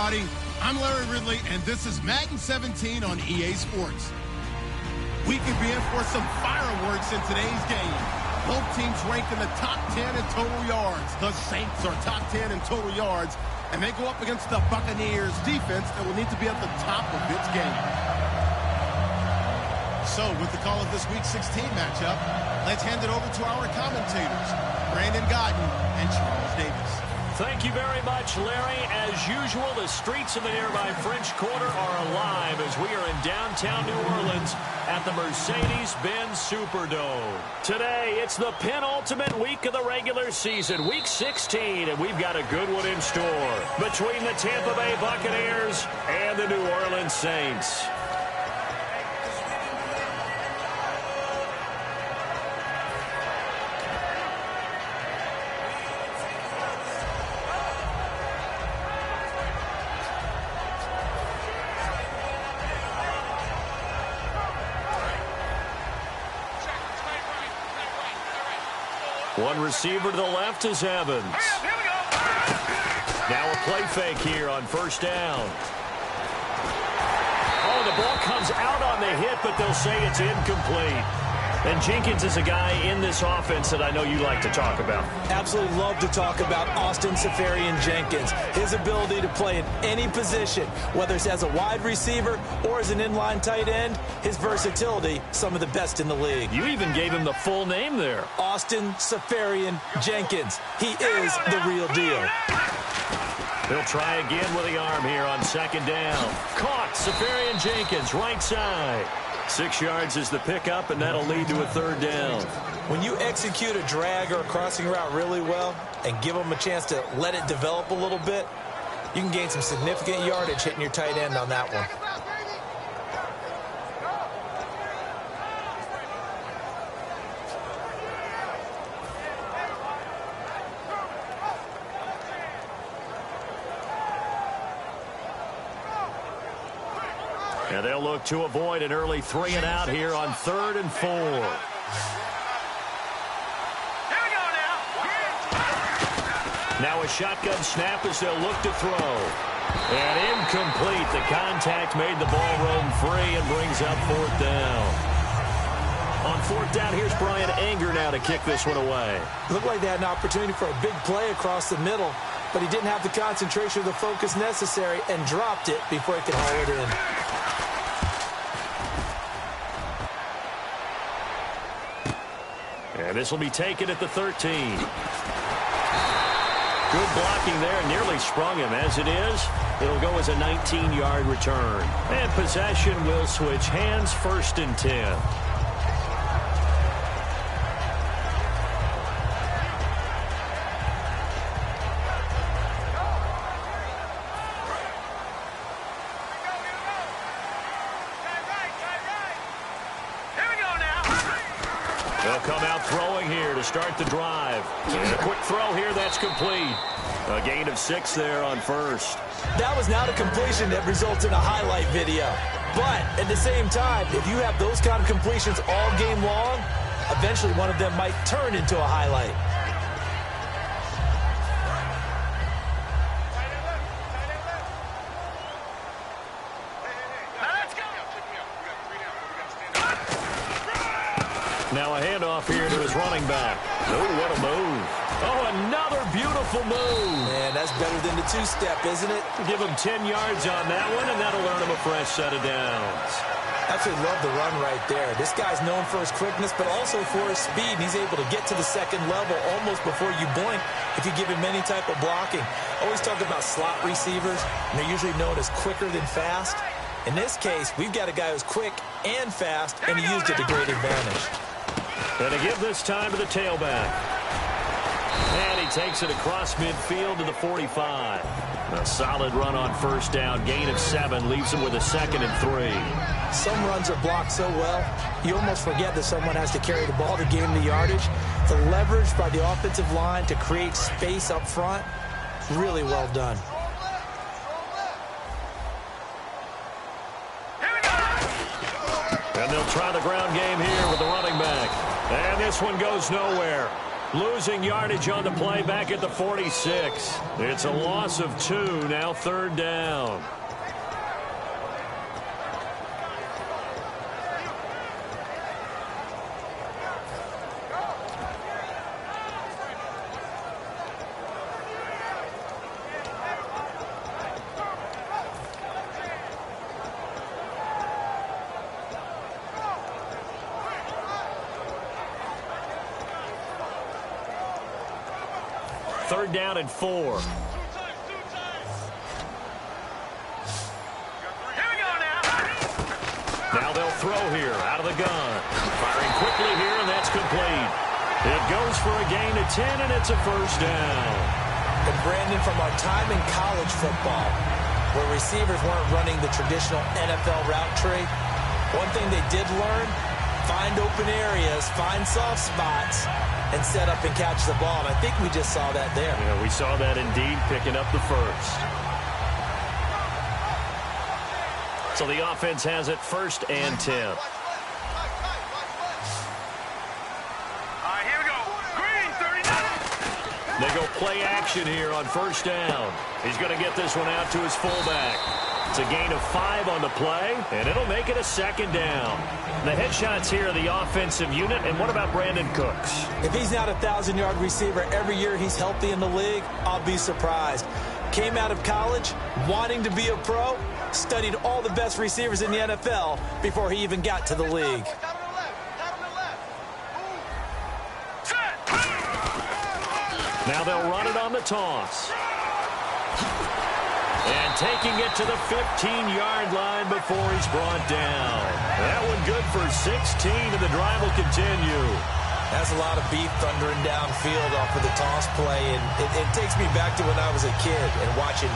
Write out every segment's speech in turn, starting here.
everybody. I'm Larry Ridley, and this is Madden 17 on EA Sports. We could be in for some fireworks in today's game. Both teams ranked in the top 10 in total yards. The Saints are top 10 in total yards, and they go up against the Buccaneers defense that will need to be at the top of its game. So, with the call of this Week 16 matchup, let's hand it over to our commentators, Brandon Godden and Charles Davis. Thank you very much, Larry. As usual, the streets of the nearby French Quarter are alive as we are in downtown New Orleans at the Mercedes-Benz Superdome. Today, it's the penultimate week of the regular season, Week 16, and we've got a good one in store between the Tampa Bay Buccaneers and the New Orleans Saints. One receiver to the left is Evans. Now a play fake here on first down. Oh, the ball comes out on the hit, but they'll say it's incomplete. And Jenkins is a guy in this offense that I know you like to talk about. Absolutely love to talk about Austin Seferian-Jenkins. His ability to play in any position, whether it's as a wide receiver or as an inline tight end, his versatility, some of the best in the league. You even gave him the full name there. Austin Seferian-Jenkins. He is the real deal. He'll try again with the arm here on second down. Caught, Seferian-Jenkins, right side. 6 yards is the pickup, and that'll lead to a third down. When you execute a drag or a crossing route really well and give them a chance to let it develop a little bit, you can gain some significant yardage hitting your tight end on that one. And they'll look to avoid an early 3-and-out here on 3rd and 4. Now a shotgun snap as they'll look to throw. And incomplete. The contact made the ball roam free and brings up 4th down. On 4th down, here's Brian Anger now to kick this one away. Looked like they had an opportunity for a big play across the middle, but he didn't have the concentration or the focus necessary and dropped it before he could haul it in. And this will be taken at the 13. Good blocking there, nearly sprung him. As it is, it'll go as a 19-yard return. And possession will switch hands, 1st and 10. They'll come out throwing here to start the drive. And a quick throw here, that's complete. A gain of 6 there on 1st. That was not a completion that results in a highlight video. But at the same time, if you have those kind of completions all game long, eventually one of them might turn into a highlight. Now a handoff here to his running back. Oh, what a move. Oh, another beautiful move. Man, that's better than the two-step, isn't it? Give him 10 yards on that one, and that'll earn him a fresh set of downs. Absolutely love the run right there. This guy's known for his quickness, but also for his speed. He's able to get to the second level almost before you blink if you give him any type of blocking. Always talk about slot receivers, and they're usually known as quicker than fast. In this case, we've got a guy who's quick and fast, and he used it to great advantage. And to give this time to the tailback. And he takes it across midfield to the 45. A solid run on 1st down. Gain of 7 leaves him with a 2nd and 3. Some runs are blocked so well, you almost forget that someone has to carry the ball to gain the yardage. The leverage by the offensive line to create space up front, really well done. And they'll try the ground game here with the running back. And this one goes nowhere. Losing yardage on the play back at the 46. It's a loss of 2, now 3rd down. Third down and 4. Here we go now. Now they'll throw here out of the gun. Firing quickly here, and that's complete. It goes for a gain of 10, and it's a 1st down. And Brandon, from our time in college football, where receivers weren't running the traditional NFL route tree, one thing they did learn, find open areas, find soft spots, and set up and catch the ball. And I think we just saw that there. Yeah, we saw that indeed, picking up the 1st. So the offense has it 1st and 10. All right, here we go. Green, 39. They go play action here on 1st down. He's going to get this one out to his fullback. It's a gain of 5 on the play, and it'll make it a 2nd down. The headshots here are the offensive unit, and what about Brandon Cooks? If he's not a 1,000-yard receiver every year he's healthy in the league, I'll be surprised. Came out of college wanting to be a pro, studied all the best receivers in the NFL before he even got to the league. Now they'll run it on the toss. And taking it to the 15-yard line before he's brought down. That one good for 16, and the drive will continue. That's a lot of beef thundering downfield off of the toss play, and it takes me back to when I was a kid and watching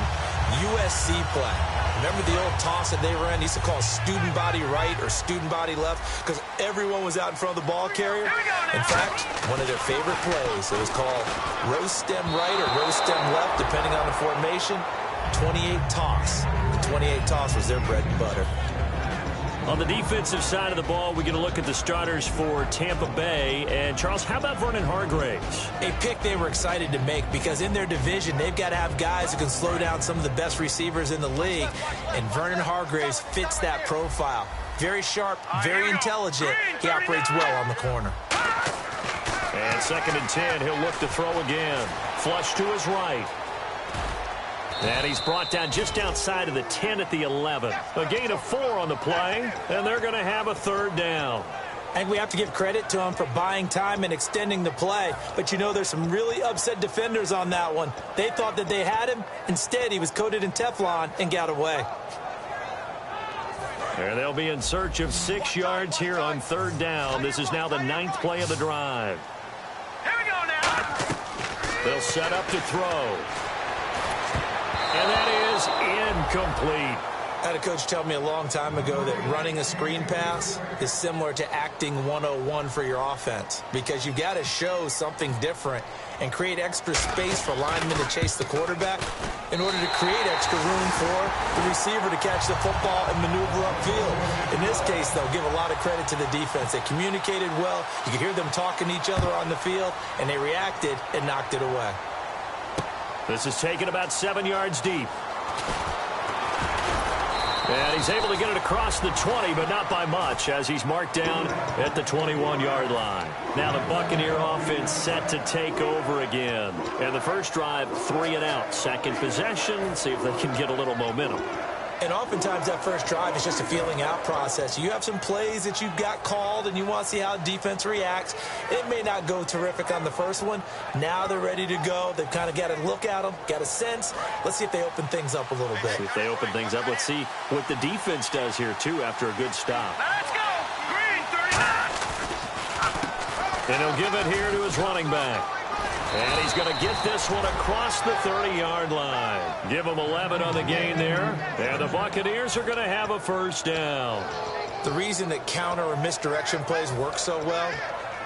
USC play. Remember the old toss that they ran? They used to call student body right or student body left because everyone was out in front of the ball carrier. In fact, one of their favorite plays, it was called roast stem right or roast stem left, depending on the formation. 28 toss. The 28 toss was their bread and butter. On the defensive side of the ball, we get a look at the starters for Tampa Bay. And, Charles, how about Vernon Hargreaves? A pick they were excited to make because in their division, they've got to have guys who can slow down some of the best receivers in the league. And Vernon Hargreaves fits that profile. Very sharp, very intelligent. He operates well on the corner. And 2nd and 10, he'll look to throw again. Flush to his right. And he's brought down just outside of the 10 at the 11. A gain of 4 on the play, and they're going to have a 3rd down. And we have to give credit to him for buying time and extending the play. But, you know, there's some really upset defenders on that one. They thought that they had him. Instead, he was coated in Teflon and got away. And they'll be in search of 6 yards here on 3rd down. This is now the 9th play of the drive. Here we go now. They'll set up to throw. And that is incomplete. I had a coach tell me a long time ago that running a screen pass is similar to acting 101 for your offense because you got to show something different and create extra space for linemen to chase the quarterback in order to create extra room for the receiver to catch the football and maneuver upfield. In this case, they'll give a lot of credit to the defense. They communicated well. You could hear them talking to each other on the field, and they reacted and knocked it away. This is taken about 7 yards deep. And he's able to get it across the 20, but not by much, as he's marked down at the 21-yard line. Now the Buccaneer offense set to take over again. And the first drive, 3 and out. Second possession, see if they can get a little momentum. And oftentimes that first drive is just a feeling out process. You have some plays that you've got called and you want to see how defense reacts. It may not go terrific on the first one. Now they're ready to go. They've kind of got to look at them, got a sense. Let's see if they open things up a little bit. See if they open things up. Let's see what the defense does here, too, after a good stop. Let's go. Green, 39. And he'll give it here to his running back. And he's going to get this one across the 30-yard line. Give him 11 on the gain there. And the Buccaneers are going to have a first down. The reason that counter or misdirection plays work so well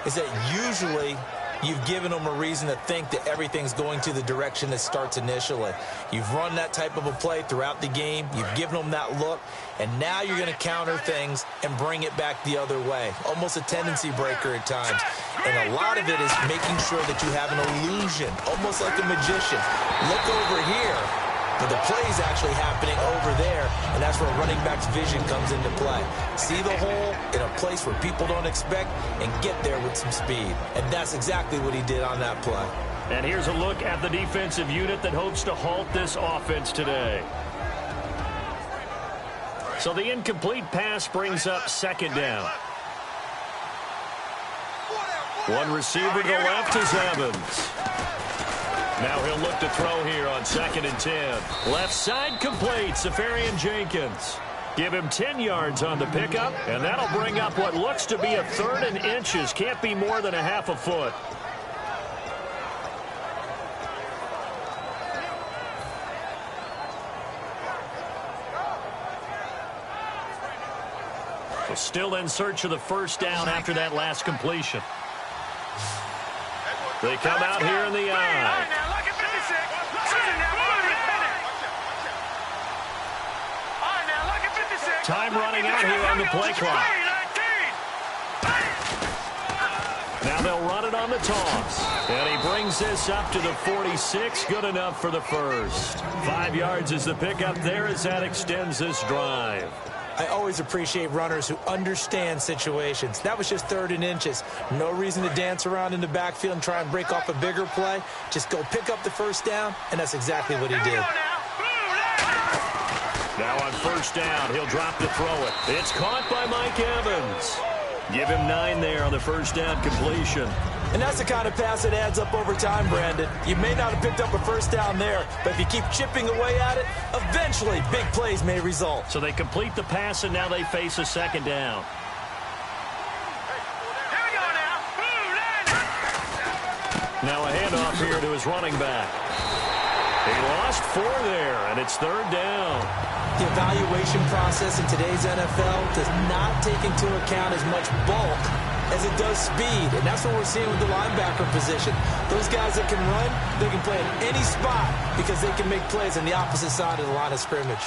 is that usually You've given them a reason to think that everything's going to the direction that starts initially. You've run that type of a play throughout the game. You've given them that look, and now you're going to counter things and bring it back the other way. Almost a tendency breaker at times. And a lot of it is making sure that you have an illusion, almost like a magician. Look over here, but the play is actually happening over there, and that's where running back's vision comes into play. See the hole in a place where people don't expect and get there with some speed. And that's exactly what he did on that play. And here's a look at the defensive unit that hopes to halt this offense today. So the incomplete pass brings up second down. One receiver to the left is Evans. Now he'll look to throw here on 2nd and 10. Left side complete, Safarian Jenkins. Give him 10 yards on the pickup, and that'll bring up what looks to be a 3rd and inches. Can't be more than a half a foot. So still in search of the first down after that last completion. They come out here in the eye. Time running out here on the play clock. Now they'll run it on the toss. And he brings this up to the 46. Good enough for the first. 5 yards is the pickup there as that extends this drive. I always appreciate runners who understand situations. That was just 3rd and inches. No reason to dance around in the backfield and try and break off a bigger play. Just go pick up the first down, and that's exactly what he did. Now on first down, he'll drop to throw it. It's caught by Mike Evans. Give him 9 there on the first down completion. And that's the kind of pass that adds up over time, Brandon. You may not have picked up a first down there, but if you keep chipping away at it, eventually big plays may result. So they complete the pass, and now they face a 2nd down. Now a handoff here to his running back. He lost 4 there, and it's 3rd down. The evaluation process in today's NFL does not take into account as much bulk as it does speed, and that's what we're seeing with the linebacker position. Those guys that can run, they can play at any spot because they can make plays on the opposite side of the line of scrimmage.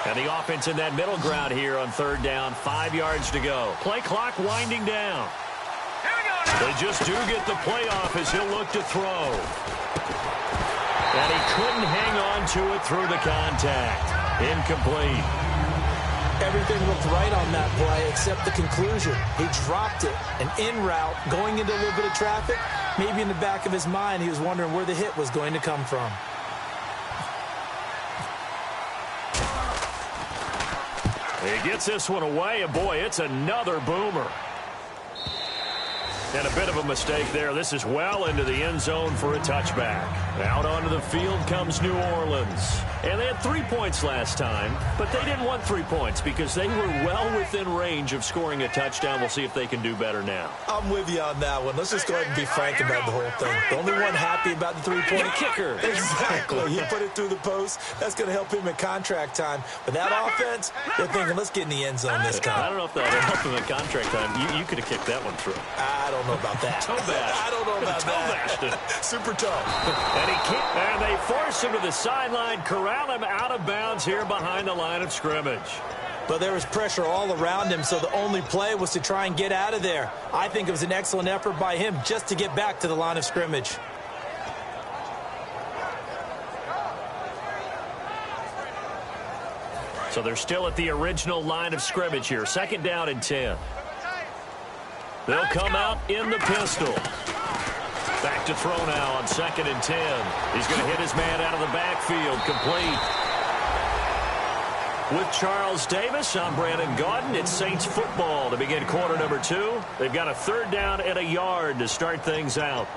And the offense in that middle ground here on 3rd down. 5 yards to go. Play clock winding down. They just do get the play off as he'll look to throw. And he couldn't hang on to it through the contact. Incomplete. Everything looked right on that play except the conclusion. He dropped it. And en route, going into a little bit of traffic, maybe in the back of his mind, he was wondering where the hit was going to come from. He gets this one away, and boy, it's another boomer. And a bit of a mistake there. This is well into the end zone for a touchback. Out onto the field comes New Orleans. And they had 3 points last time, but they didn't want 3 points because they were well within range of scoring a touchdown. We'll see if they can do better now. I'm with you on that one. Let's just go ahead and be frank about the whole thing. The only one happy about the 3-point kicker. Exactly. He put it through the post. That's going to help him in contract time. But that offense, they're thinking, let's get in the end zone this time. I don't know if that would help him in contract time. You could have kicked that one through. I don't know about that. I don't know about that. Super tough. And he can't. And they force him to the sideline, corral him out of bounds here behind the line of scrimmage. But there was pressure all around him, so the only play was to try and get out of there. I think it was an excellent effort by him just to get back to the line of scrimmage. So they're still at the original line of scrimmage here. 2nd down and 10. They'll come out in the pistol. Back to throw now on 2nd and 10. He's going to hit his man out of the backfield. Complete. With Charles Davis, I'm Brandon Gaudin. It's Saints football to begin quarter number 2. They've got a 3rd down and a yard to start things out.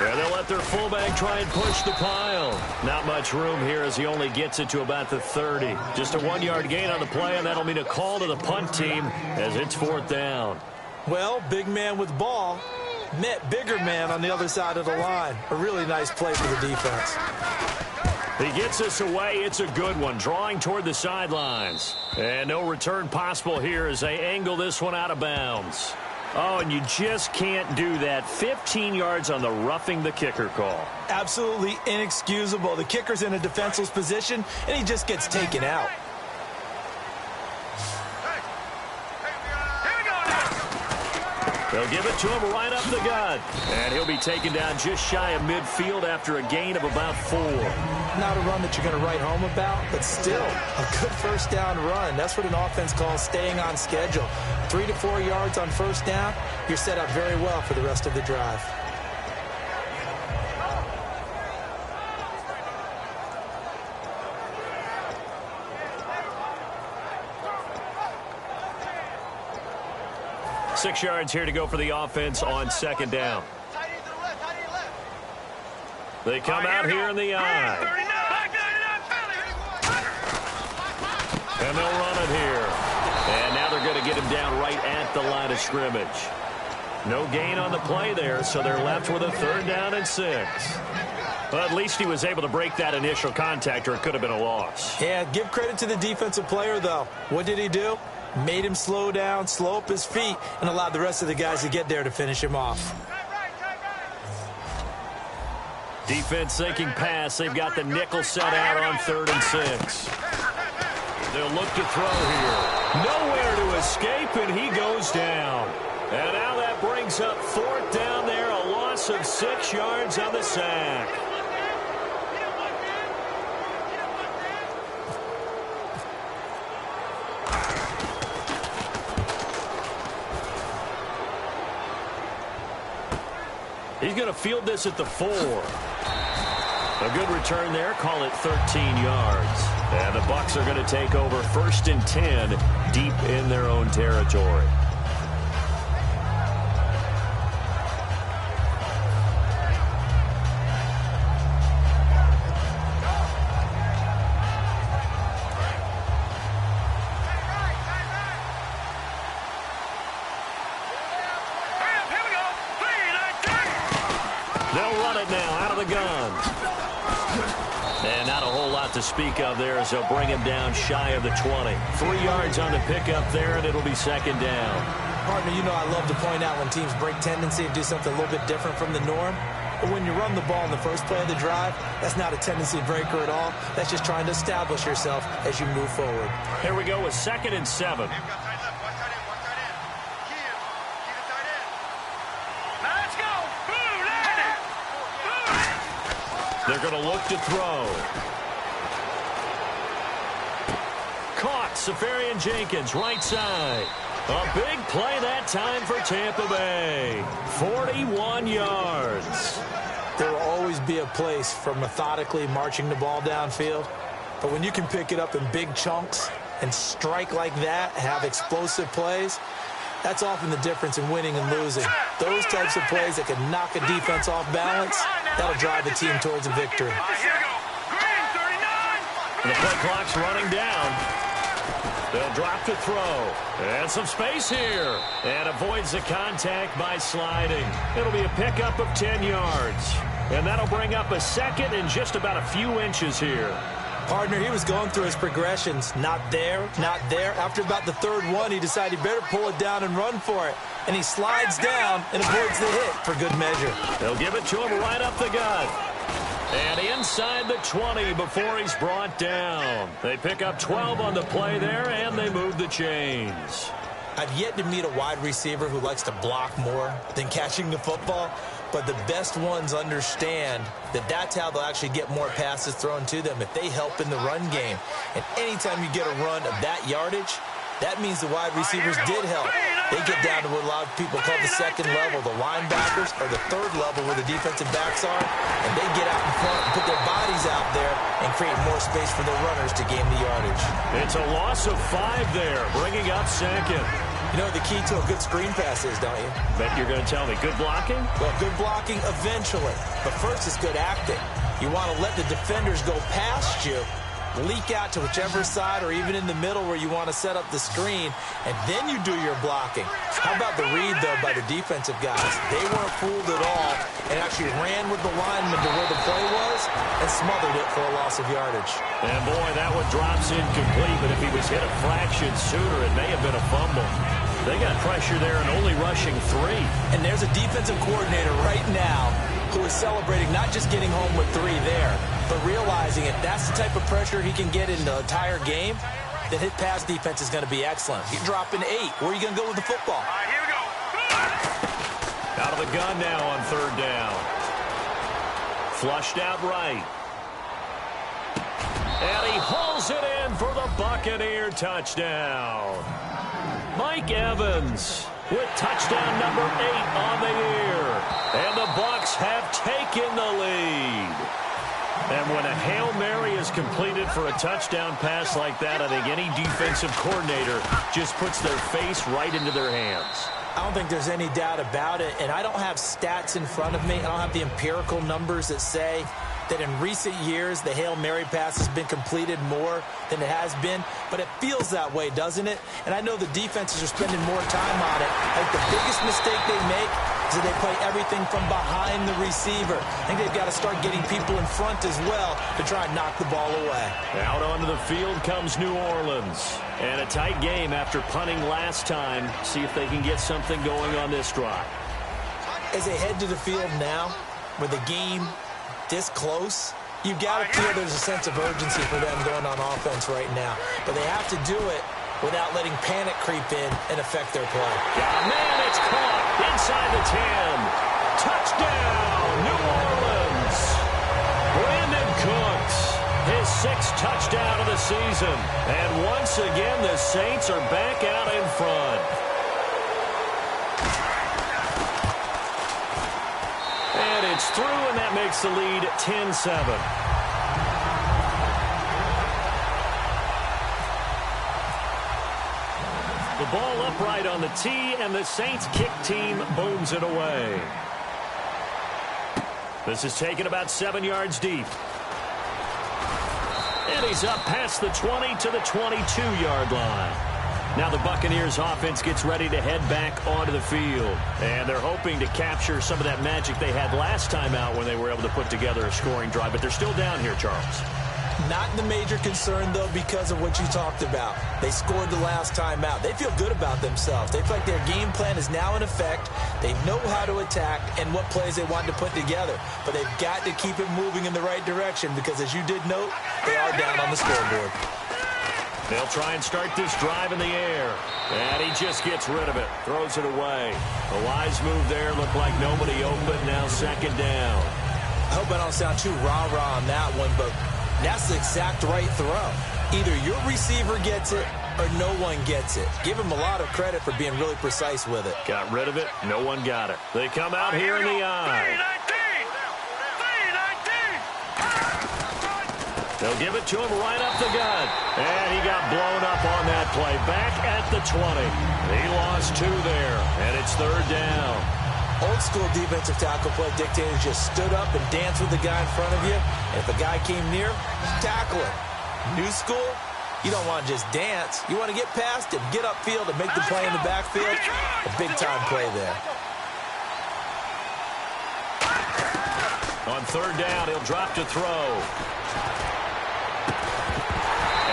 And they'll let their fullback try and push the pile. Not much room here as he only gets it to about the 30. Just a 1-yard gain on the play, and that'll mean a call to the punt team as it's 4th down. Well, big man with ball met bigger man on the other side of the line. A really nice play for the defense. He gets us away. It's a good one, drawing toward the sidelines. And no return possible here as they angle this one out of bounds. Oh, and you just can't do that. 15 yards on the roughing the kicker call. Absolutely inexcusable. The kicker's in a defenseless position, and he just gets taken out. They'll give it to him right up the gut. And he'll be taken down just shy of midfield after a gain of about 4. Not a run that you're going to write home about, but still a good first down run. That's what an offense calls staying on schedule. 3 to 4 yards on first down, you're set up very well for the rest of the drive. Six yards here to go for the offense on 2nd down. They come out here in the eye. And they'll run it here. And now they're going to get him down right at the line of scrimmage. No gain on the play there, so they're left with a 3rd down and 6. But at least he was able to break that initial contact, or it could have been a loss. Yeah, give credit to the defensive player, though. What did he do? Made him slow down, slow up his feet, and allowed the rest of the guys to get there to finish him off. Defense thinking pass. They've got the nickel set out on 3rd and 6. They'll look to throw here. Nowhere to escape, and he goes down. And now that brings up 4th down there, a loss of 6 yards on the sack. He's going to field this at the 4. A good return there. Call it 13 yards. And the Bucs are going to take over 1st and 10 deep in their own territory. They'll run it now out of the gun. And not a whole lot to speak of there as they'll bring him down shy of the 20. 3 yards on the pickup there, and it'll be 2nd down. Partner, you know I love to point out when teams break tendency and do something a little bit different from the norm. But when you run the ball in the first play of the drive, that's not a tendency breaker at all. That's just trying to establish yourself as you move forward. Here we go with 2nd and 7. They're going to look to throw. Caught. Safarian Jenkins, right side. A big play that time for Tampa Bay. 41 yards. There will always be a place for methodically marching the ball downfield. But when you can pick it up in big chunks and strike like that, have explosive plays, that's often the difference in winning and losing. Those types of plays that can knock a defense off balance, that'll drive the team towards a victory. And the play clock's running down. They'll drop to throw. And some space here. And avoids the contact by sliding. It'll be a pickup of 10 yards. And that'll bring up a 2nd and just about a few inches here. Partner, he was going through his progressions. Not there, not there. After about the 3rd one, he decided he better pull it down and run for it. And he slides down and avoids the hit for good measure. They'll give it to him right up the gut. And inside the 20 before he's brought down. They pick up 12 on the play there, and they move the chains. I've yet to meet a wide receiver who likes to block more than catching the football. But the best ones understand that that's how they'll actually get more passes thrown to them if they help in the run game. And anytime you get a run of that yardage, that means the wide receivers did help. They get down to what a lot of people call the 2nd level. The linebackers are the 3rd level where the defensive backs are. And they get out in front and put their bodies out there and create more space for their runners to gain the yardage. It's a loss of 5 there, bringing up 2nd. You know the key to a good screen pass is, don't you? Bet you're going to tell me. Good blocking? Well, good blocking eventually. But first, it's good acting. You want to let the defenders go past you, leak out to whichever side or even in the middle where you want to set up the screen, and then you do your blocking. How about the read, though, by the defensive guys? They weren't fooled at all and actually ran with the lineman to where the play was and smothered it for a loss of yardage. And, boy, that one drops incomplete, but if he was hit a fraction sooner, it may have been a fumble. They got pressure there and only rushing 3. And there's a defensive coordinator right now who is celebrating not just getting home with 3 there, but realizing if that's the type of pressure he can get in the entire game, then his pass defense is going to be excellent. You're dropping 8. Where are you going to go with the football? All right, here we go. Out of the gun now on 3rd down. Flushed out right. And he hauls it in for the Buccaneer touchdown. Mike Evans with touchdown number 8 on the year. And the Bucs have taken the lead. And when a Hail Mary is completed for a touchdown pass like that, I think any defensive coordinator just puts their face right into their hands. I don't think there's any doubt about it, and I don't have stats in front of me. I don't have the empirical numbers that say that in recent years the Hail Mary pass has been completed more than it has been, but it feels that way, doesn't it? And I know the defenses are spending more time on it. I think the biggest mistake they make is that they play everything from behind the receiver. I think they've got to start getting people in front as well to try and knock the ball away. Out onto the field comes New Orleans. And a tight game after punting last time. See if they can get something going on this drive. As they head to the field now, with the game this close, you've got to feel there's a sense of urgency for them going on offense right now. But they have to do it without letting panic creep in and affect their play. Yeah, man, it's caught inside the 10. Touchdown, New Orleans. Brandon Cooks, his 6th touchdown of the season. And once again, the Saints are back out in front. And it's through, and that makes the lead 10-7. The ball upright on the tee, and the Saints kick team booms it away. This is taken about 7 yards deep. And he's up past the 20 to the 22-yard line. Now the Buccaneers offense gets ready to head back onto the field. And they're hoping to capture some of that magic they had last time out when they were able to put together a scoring drive. But they're still down here, Charles. Not the major concern, though, because of what you talked about. They scored the last time out. They feel good about themselves. They feel like their game plan is now in effect. They know how to attack and what plays they want to put together. But they've got to keep it moving in the right direction because, as you did note, they are down on the scoreboard. They'll try and start this drive in the air. And he just gets rid of it. Throws it away. A wise move there. Looked like nobody open. Now 2nd down. I hope I don't sound too rah-rah on that one, but that's the exact right throw. Either your receiver gets it or no one gets it. Give him a lot of credit for being really precise with it. Got rid of it. No one got it. They come out here in the eye. 3-19. They'll give it to him right up the gut. And he got blown up on that play. Back at the 20. He lost 2 there. And it's 3rd down. Old school defensive tackle play dictators just stood up and danced with the guy in front of you. And if a guy came near, tackle him. New school, you don't want to just dance. You want to get past him, get upfield, and make the play in the backfield. A big-time play there. On 3rd down, he'll drop to throw.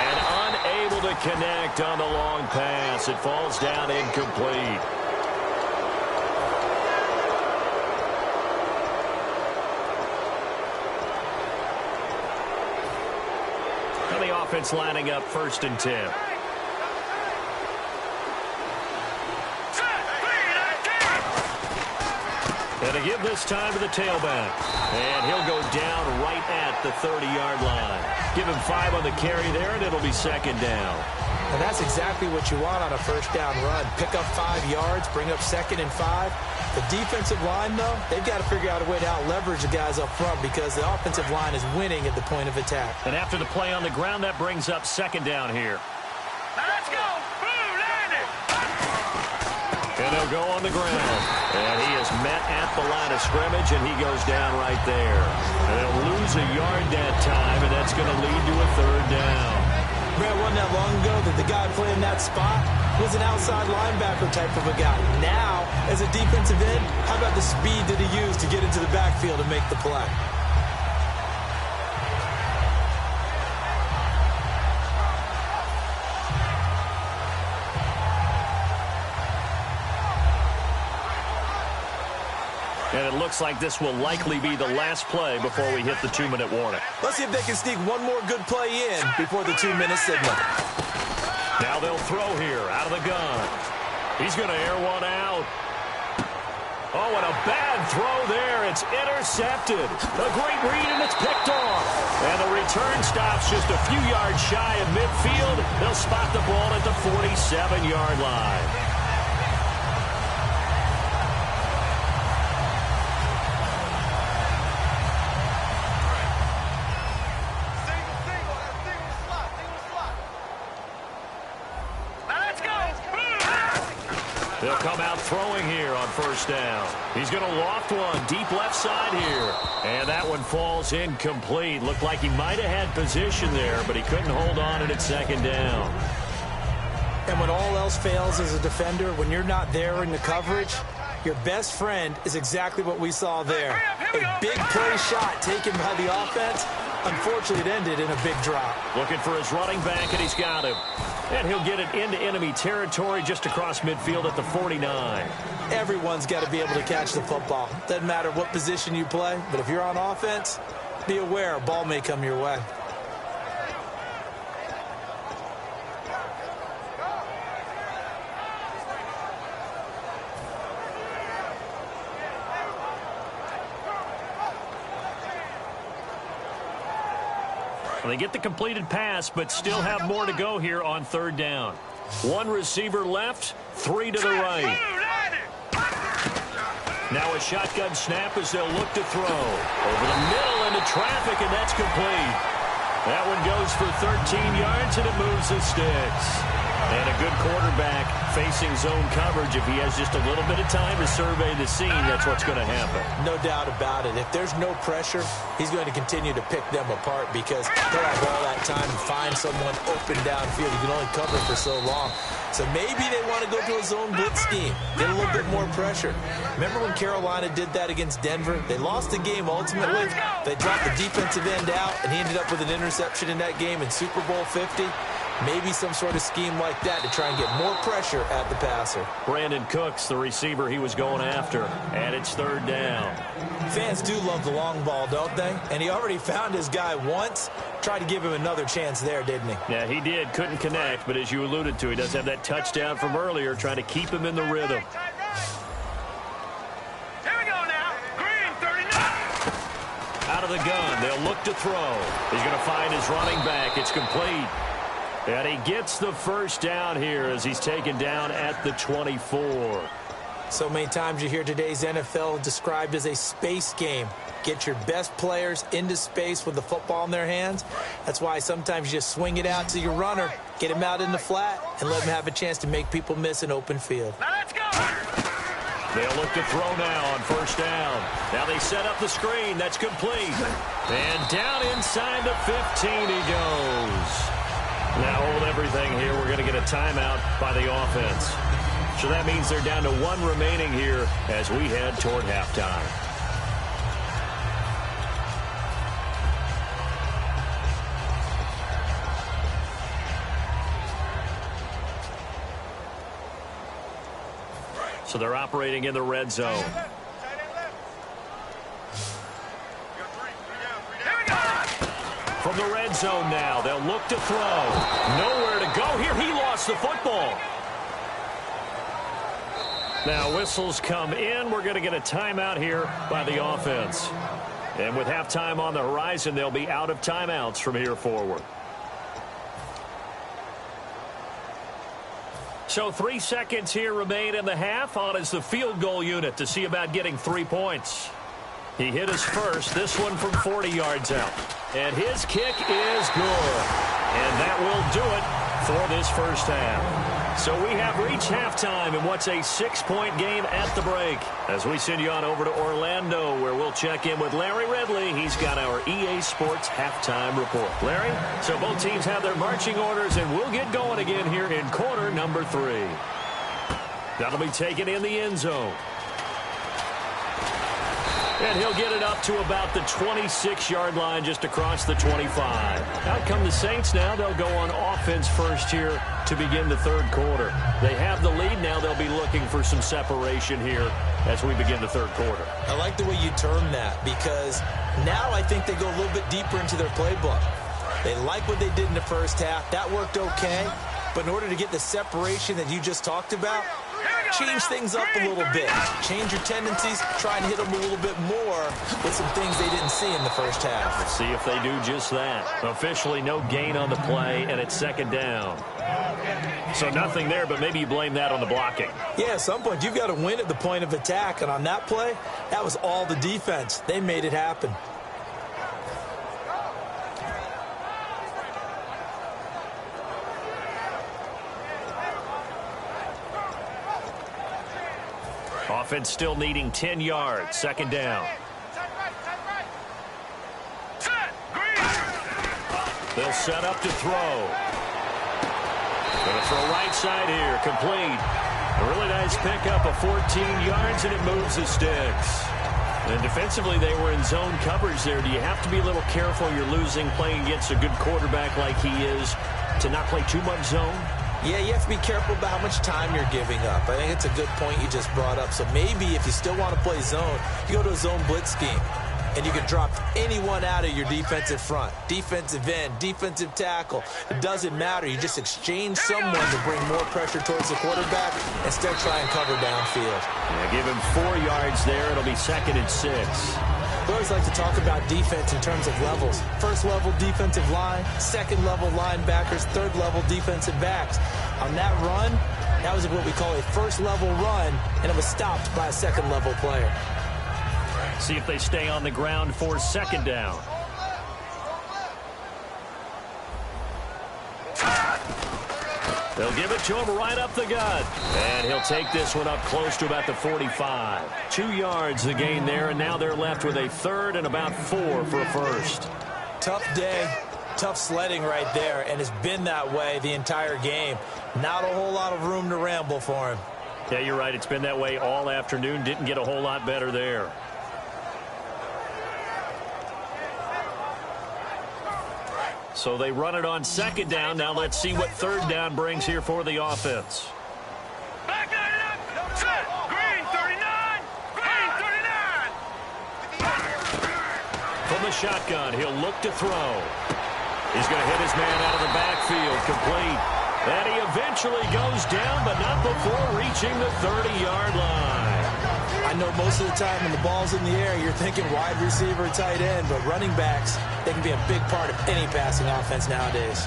And unable to connect on the long pass. It falls down incomplete. The offense lining up 1st and 10. And a give this time to the tailback. And he'll go down right at the 30-yard line. Give him 5 on the carry there, and it'll be 2nd down. And that's exactly what you want on a 1st down run. Pick up 5 yards, bring up 2nd and 5. The defensive line, though, they've got to figure out a way to out-leverage the guys up front because the offensive line is winning at the point of attack. And after the play on the ground, that brings up 2nd down here. Now let's go. Boom, land it. They'll go on the ground. And he is met at the line of scrimmage, and he goes down right there. And they'll lose a yard that time, and that's going to lead to a third down. Brad, wasn't that long ago that the guy playing that spot was an outside linebacker type of a guy. Now, as a defensive end, how about the speed that he used to get into the backfield and make the play? And it looks like this will likely be the last play before we hit the 2-minute warning. Let's see if they can sneak one more good play in before the 2-minute signal. Now they'll throw here out of the gun. He's going to air one out. Oh, and a bad throw there. It's intercepted. A great read, and it's picked off. And the return stops just a few yards shy of midfield. They'll spot the ball at the 47-yard line. They'll come out throwing here on first down. He's going to loft one deep left side here. And that one falls incomplete. Looked like he might have had position there, but he couldn't hold on at second down. And when all else fails as a defender, when you're not there in the coverage, your best friend is exactly what we saw there. A big play shot taken by the offense. Unfortunately, it ended in a big drop. Looking for his running back, and he's got him. And he'll get it into enemy territory just across midfield at the 49. Everyone's got to be able to catch the football. Doesn't matter what position you play, but if you're on offense, be aware a ball may come your way. Well, they get the completed pass, but still have more to go here on third down. One receiver left, three to the right. Now a shotgun snap as they'll look to throw. Over the middle into traffic, and that's complete. That one goes for 13 yards, and it moves the sticks. And a good quarterback facing zone coverage. If he has just a little bit of time to survey the scene, that's what's going to happen. No doubt about it. If there's no pressure, he's going to continue to pick them apart because he'll have all that time to find someone open downfield. You can only cover for so long. So maybe they want to go to a zone blitz scheme, get a little bit more pressure. Remember when Carolina did that against Denver? They lost the game ultimately. They dropped the defensive end out, and he ended up with an interception in that game in Super Bowl 50. Maybe some sort of scheme like that to try and get more pressure at the passer. Brandon Cooks, the receiver he was going after, and it's third down. Fans do love the long ball, don't they? And he already found his guy once. Tried to give him another chance there, didn't he? Yeah, he did. Couldn't connect, but as you alluded to, he does have that touchdown from earlier, trying to keep him in the rhythm. Here we go now. Green 39. Out of the gun, they'll look to throw. He's going to find his running back. It's complete. And he gets the first down here as he's taken down at the 24. So many times you hear today's NFL described as a space game. Get your best players into space with the football in their hands. That's why sometimes you just swing it out to your runner, get him out in the flat, and let him have a chance to make people miss an open field. Now let's go. They'll look to throw now on first down. Now they set up the screen. That's complete. And down inside the 15 he goes. Now hold everything here. We're going to get a timeout by the offense. So that means they're down to one remaining here as we head toward halftime. So they're operating in the red zone. From the red zone now, they'll look to throw. Nowhere to go here. He lost the football. Now whistles come in. We're going to get a timeout here by the offense. And with halftime on the horizon, they'll be out of timeouts from here forward. So 3 seconds here remain in the half. On is the field goal unit to see about getting 3 points. He hit his first, this one from 40 yards out. And his kick is good. And that will do it for this first half. So we have reached halftime in what's a 6-point game at the break. As we send you on over to Orlando, where we'll check in with Larry Ridley. He's got our EA Sports halftime report. Larry, so both teams have their marching orders, and we'll get going again here in quarter number 3. That'll be taken in the end zone. And he'll get it up to about the 26-yard line, just across the 25. Out come the Saints now. They'll go on offense first here to begin the third quarter. They have the lead now. They'll be looking for some separation here as we begin the third quarter. I like the way you term that, because now I think they go a little bit deeper into their playbook. They like what they did in the first half. That worked okay. But in order to get the separation that you just talked about, change things up a little bit. Change your tendencies. Try and hit them a little bit more with some things they didn't see in the first half. Let's see if they do just that. Officially no gain on the play, and it's second down. So nothing there, but maybe you blame that on the blocking. Yeah, at some point you've got to win at the point of attack. And on that play, that was all the defense. They made it happen. Offense still needing 10 yards. Second down. They'll set up to throw. Going to throw right side here. Complete. A really nice pickup of 14 yards, and it moves the sticks. And defensively, they were in zone coverage there. Do you have to be a little careful? You're losing playing against a good quarterback like he is to not play too much zone? Yeah, you have to be careful about how much time you're giving up. I think it's a good point you just brought up. So maybe if you still want to play zone, you go to a zone blitz scheme. And you can drop anyone out of your defensive front. Defensive end, defensive tackle. It doesn't matter. You just exchange someone to bring more pressure towards the quarterback instead of try and cover downfield. Yeah, give him 4 yards there. It'll be 2nd and 6. We always like to talk about defense in terms of levels. First level defensive line, second level linebackers, third level defensive backs. On that run, that was what we call a first level run, and it was stopped by a second level player. See if they stay on the ground for second down. They'll give it to him right up the gut. And he'll take this one up close to about the 45. 2 yards the gain there, and now they're left with a third and about 4 for a first. Tough day, tough sledding right there, and it's been that way the entire game. Not a whole lot of room to ramble for him. Yeah, you're right. It's been that way all afternoon. Didn't get a whole lot better there. So they run it on second down. Now let's see what third down brings here for the offense. Back line up. Set. Green 39. Green 39. From the shotgun, he'll look to throw. He's going to hit his man out of the backfield. Complete. And he eventually goes down, but not before reaching the 30-yard line. I know most of the time when the ball's in the air, you're thinking wide receiver, tight end, but running backs, they can be a big part of any passing offense nowadays.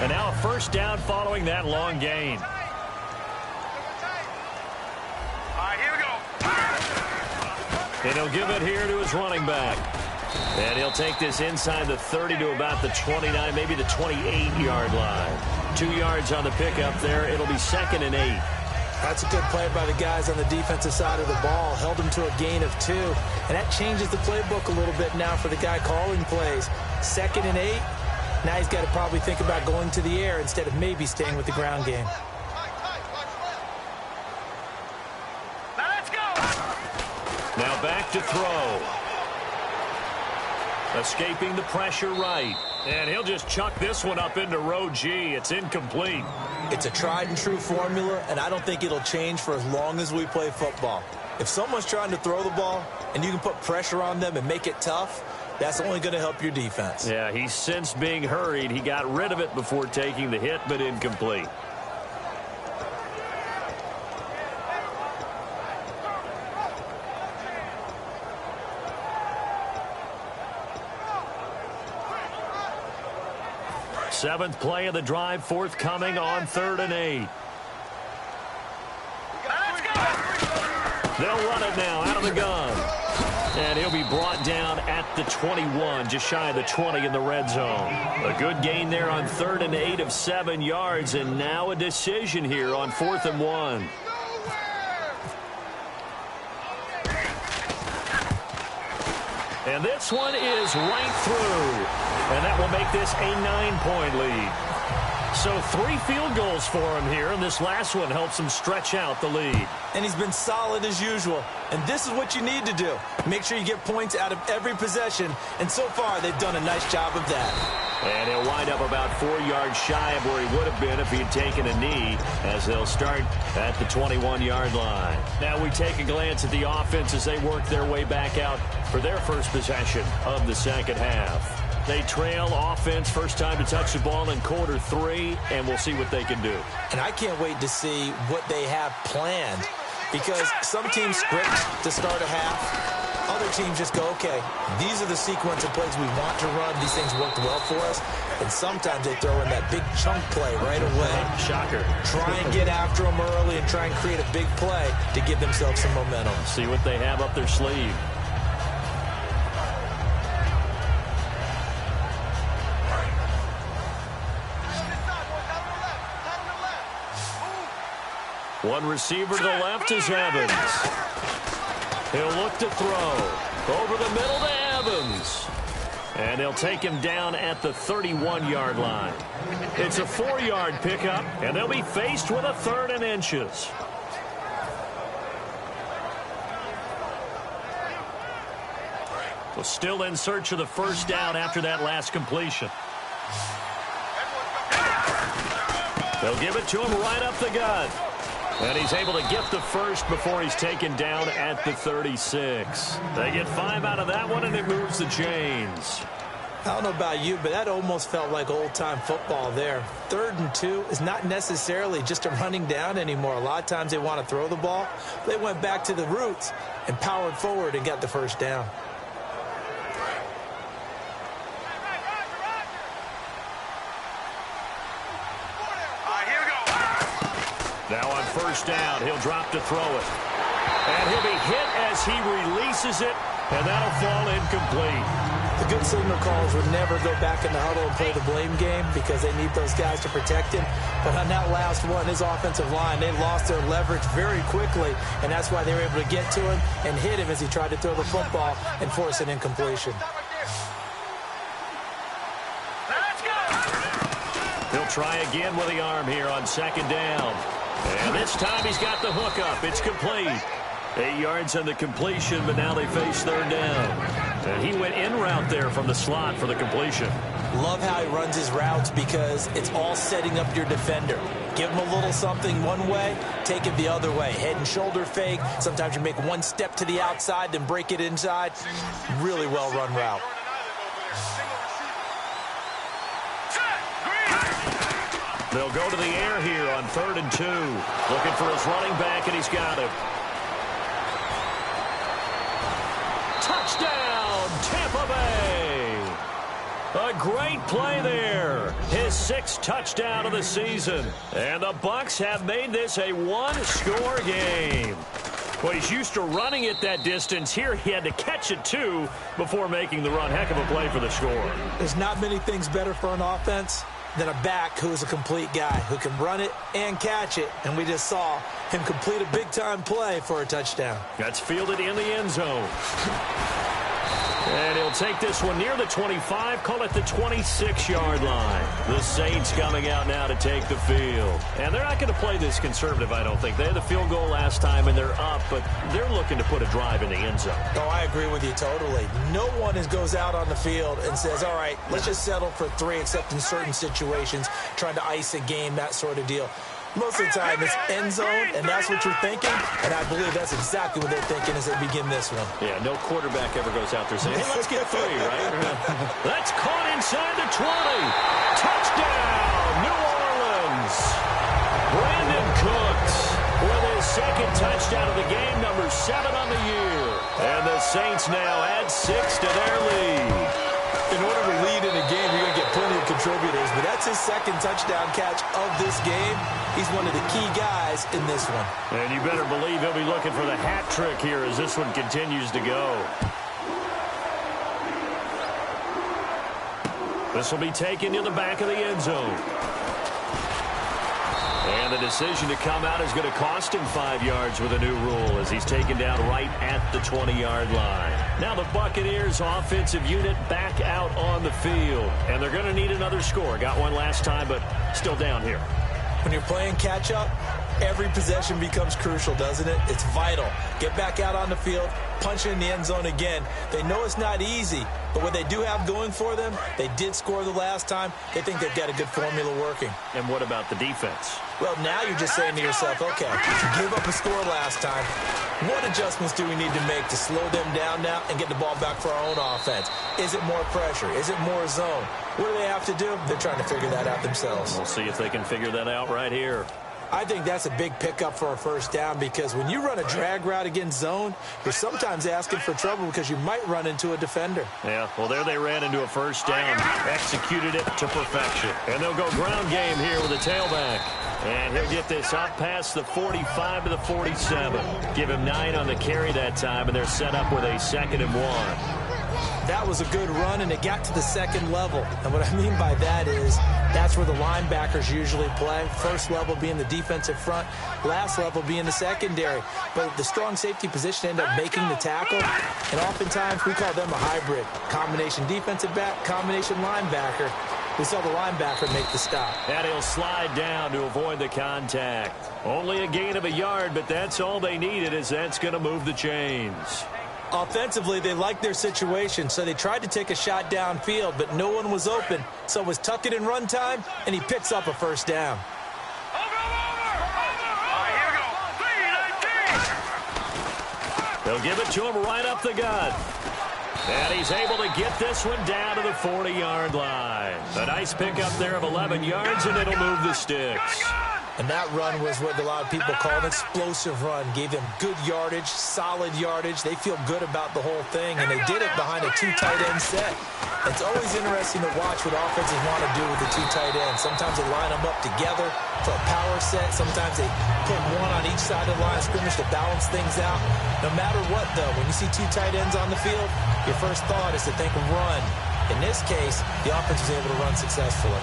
And now a first down following that long gain. All right, here we go. And he'll give it here to his running back. And he'll take this inside the 30 to about the 29, maybe the 28-yard line. 2 yards on the pickup there. It'll be 2nd and 8. That's a good play by the guys on the defensive side of the ball. Held them to a gain of 2. And that changes the playbook a little bit now for the guy calling plays. 2nd and 8. Now he's got to probably think about going to the air instead of maybe staying with the ground game. Now let's go. Now back to throw. Escaping the pressure right. And he'll just chuck this one up into row G. It's incomplete. It's a tried and true formula, and I don't think it'll change for as long as we play football. If someone's trying to throw the ball and you can put pressure on them and make it tough, that's only going to help your defense. Yeah, he's sensed being hurried. He got rid of it before taking the hit, but incomplete. Seventh play of the drive, forthcoming on 3rd and 8. Let's go. They'll run it now out of the gun. And he'll be brought down at the 21, just shy of the 20 in the red zone. A good gain there on 3rd and 8 of 7 yards, and now a decision here on 4th and 1. And this one is right through, and that will make this a 9-point lead. So 3 field goals for him here, and this last one helps him stretch out the lead. And he's been solid as usual. And this is what you need to do. Make sure you get points out of every possession. And so far, they've done a nice job of that. And he'll wind up about 4 yards shy of where he would have been if he had taken a knee, as they'll start at the 21-yard line. Now we take a glance at the offense as they work their way back out for their first possession of the second half. They trail offense, first time to touch the ball in quarter 3, and we'll see what they can do. And I can't wait to see what they have planned, because some teams script to start a half. Other teams just go, okay, these are the sequence of plays we want to run. These things worked well for us. And sometimes they throw in that big chunk play right away. Shocker. Try and get after them early and try and create a big play to give themselves some momentum. See what they have up their sleeve. One receiver to the left is Evans. He'll look to throw. Over the middle to Evans. And they'll take him down at the 31-yard line. It's a 4-yard pickup, and they'll be faced with a 3rd and inches. So still in search of the first down after that last completion. They'll give it to him right up the gut. And he's able to get the first before he's taken down at the 36. They get 5 out of that one, and it moves the chains. I don't know about you, but that almost felt like old-time football there. 3rd and 2 is not necessarily just a running down anymore. A lot of times they want to throw the ball. They went back to the roots and powered forward and got the first down. Now on first down, he'll drop to throw it. And he'll be hit as he releases it, and that'll fall incomplete. The good signal callers would never go back in the huddle and play the blame game because they need those guys to protect him. But on that last one, his offensive line, they lost their leverage very quickly, and that's why they were able to get to him and hit him as he tried to throw the football and force an incompletion. He'll try again with the arm here on second down. And this time he's got the hook up. It's complete. 8 yards on the completion, but now they face 3rd down. And he went in route there from the slot for the completion. Love how he runs his routes because it's all setting up your defender. Give him a little something one way, take it the other way. Head and shoulder fake. Sometimes you make one step to the outside, then break it inside. Really well run route. They'll go to the air here on 3rd and 2. Looking for his running back, and he's got him. Touchdown, Tampa Bay. A great play there. His 6th touchdown of the season. And the Bucs have made this a one-score game. Well, he's used to running it that distance. Here he had to catch it, too, before making the run. Heck of a play for the score. There's not many things better for an offense than a back who's a complete guy who can run it and catch it. And we just saw him complete a big-time play for a touchdown. That's fielded in the end zone. And he'll take this one near the 25, call it the 26-yard line. The Saints coming out now to take the field. And they're not going to play this conservative, I don't think. They had the field goal last time, and they're up, but they're looking to put a drive in the end zone. Oh, I agree with you totally. No one goes out on the field and says, all right, let's just settle for 3, except in certain situations, trying to ice a game, that sort of deal. Most of the time, it's end zone, and that's what you're thinking. And I believe that's exactly what they're thinking as they begin this one. Yeah, no quarterback ever goes out there saying, hey, let's get 3, right? That's caught inside the 20. Touchdown, New Orleans. Brandon Cooks with his 2nd touchdown of the game, number 7 on the year. And the Saints now add 6 to their lead. In order to lead in a game, you're going to get plenty of contributors, but that's his second touchdown catch of this game. He's one of the key guys in this one. And you better believe he'll be looking for the hat trick here as this one continues to go. This will be taken to the back of the end zone. And the decision to come out is going to cost him 5 yards with a new rule as he's taken down right at the 20-yard line. Now the Buccaneers offensive unit back out on the field. And they're going to need another score. Got one last time, but still down here. When you're playing catch-up, every possession becomes crucial, doesn't it? It's vital. Get back out on the field, punch in the end zone again. They know it's not easy, but what they do have going for them, they did score the last time. They think they've got a good formula working. And what about the defense? Well, now you're just saying to yourself, okay, give up a score last time. What adjustments do we need to make to slow them down now and get the ball back for our own offense? Is it more pressure? Is it more zone? What do they have to do? They're trying to figure that out themselves. We'll see if they can figure that out right here. I think that's a big pickup for a first down because when you run a drag route against zone, you're sometimes asking for trouble because you might run into a defender. Yeah, well, there they ran into a first down, executed it to perfection. And they'll go ground game here with a tailback. And he'll get this up past the 45 to the 47. Give him 9 on the carry that time, and they're set up with a 2nd and 1. That was a good run, and it got to the second level. And what I mean by that is that's where the linebackers usually play. First level being the defensive front, last level being the secondary. But the strong safety position ended up making the tackle, and oftentimes we call them a hybrid. Combination defensive back, combination linebacker. We saw the linebacker make the stop. And he'll slide down to avoid the contact. Only a gain of a yard, but that's all they needed, as that's going to move the chains. Offensively, they liked their situation, so they tried to take a shot downfield, but no one was open. So it was tuck it in run time, and he picks up a first down. They'll give it to him right up the gut. And he's able to get this one down to the 40-yard line. A nice pickup there of 11 yards, and it'll move the sticks. And that run was what a lot of people call an explosive run. Gave them good yardage, solid yardage. They feel good about the whole thing, and they did it behind a 2 tight end set. It's always interesting to watch what offenses want to do with the 2 tight ends. Sometimes they line them up together for a power set. Sometimes they put one on each side of the line of scrimmage to balance things out. No matter what, though, when you see 2 tight ends on the field, your first thought is to think run. In this case, the offense was able to run successfully.